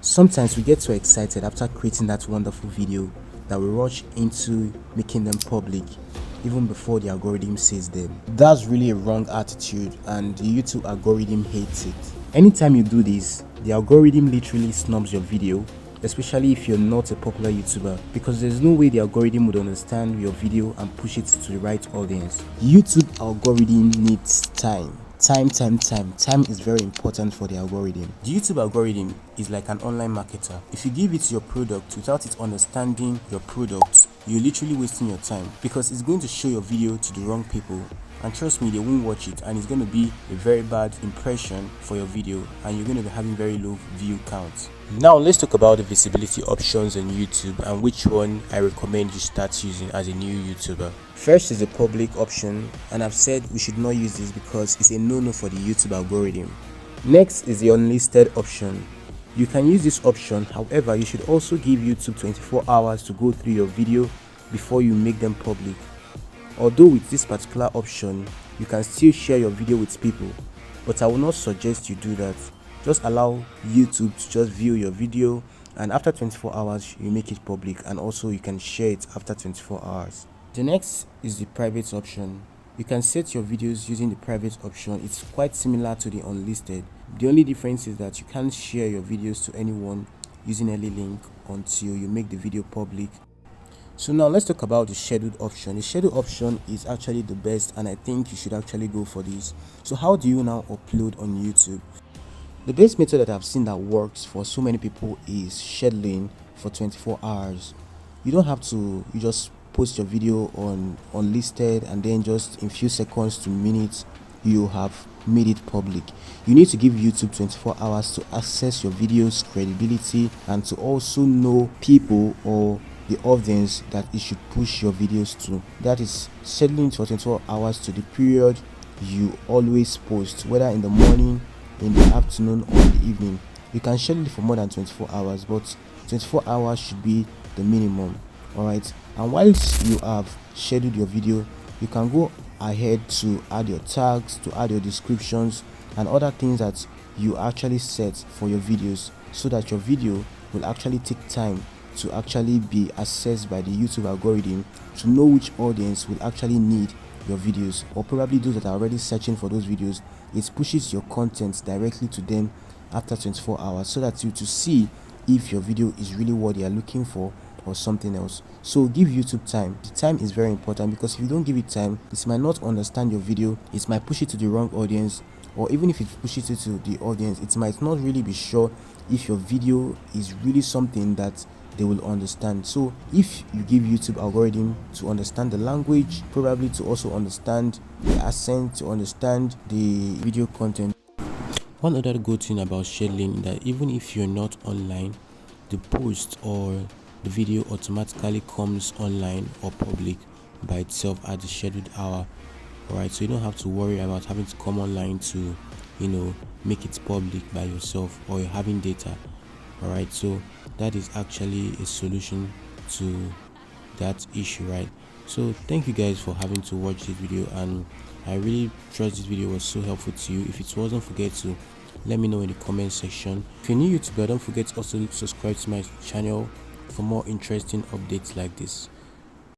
Sometimes we get so excited after creating that wonderful video that we rush into making them public even before the algorithm sees them. That's really a wrong attitude and the YouTube algorithm hates it. Anytime you do this, the algorithm literally snubs your video, especially if you're not a popular YouTuber, because there's no way the algorithm would understand your video and push it to the right audience. YouTube algorithm needs time. Time is very important for the algorithm. The YouTube algorithm is like an online marketer. If you give it your product without it understanding your product, you're literally wasting your time, because it's going to show your video to the wrong people, and trust me, they won't watch it, and it's going to be a very bad impression for your video, and you're going to be having very low view counts. Now let's talk about the visibility options on YouTube and which one I recommend you start using as a new YouTuber. First is the public option, and I've said we should not use this because it's a no-no for the YouTube algorithm. Next is the unlisted option. You can use this option, however, you should also give YouTube 24 hours to go through your video before you make them public. Although with this particular option, you can still share your video with people, but I will not suggest you do that. Just allow YouTube to just view your video, and after 24 hours you make it public, and also you can share it after 24 hours. The next is the private option. You can set your videos using the private option. It's quite similar to the unlisted. The only difference is that you can't share your videos to anyone using any link until you make the video public. So now let's talk about the scheduled option. The scheduled option is actually the best, and I think you should actually go for this. So how do you now upload on YouTube? The best method that I've seen that works for so many people is scheduling for 24 hours. You don't have to, you just post your video on unlisted, and then just in few seconds to minutes you have made it public. You need to give YouTube 24 hours to access your video's credibility and to also know people or the audience that it should push your videos to. That is scheduling for 24 hours to the period you always post, whether in the morning, in the afternoon, or in the evening. You can schedule it for more than 24 hours, but 24 hours should be the minimum. Alright, and whilst you have scheduled your video, you can go ahead to add your tags, to add your descriptions and other things that you actually set for your videos, so that your video will actually take time to actually be assessed by the YouTube algorithm to know which audience will actually need your videos, or probably those that are already searching for those videos. It pushes your content directly to them after 24 hours, so that you to see if your video is really what they are looking for or something else. So give YouTube time. The time is very important, because if you don't give it time, it might not understand your video, it might push it to the wrong audience, or even if it pushes it to the audience, it might not really be sure if your video is really something that they will understand. So if you give YouTube algorithm to understand the language, probably to also understand the accent, to understand the video content. One other good thing about scheduling is that even if you're not online, the post or the video automatically comes online or public by itself at the scheduled hour. Alright, so you don't have to worry about having to come online to, make it public by yourself, or you're having data. Alright, so that is actually a solution to that issue, right? So thank you guys for having to watch this video, and I really trust this video was so helpful to you. If it wasn't, don't forget to let me know in the comment section. If you're new YouTuber, don't forget to also subscribe to my channel for more interesting updates like this.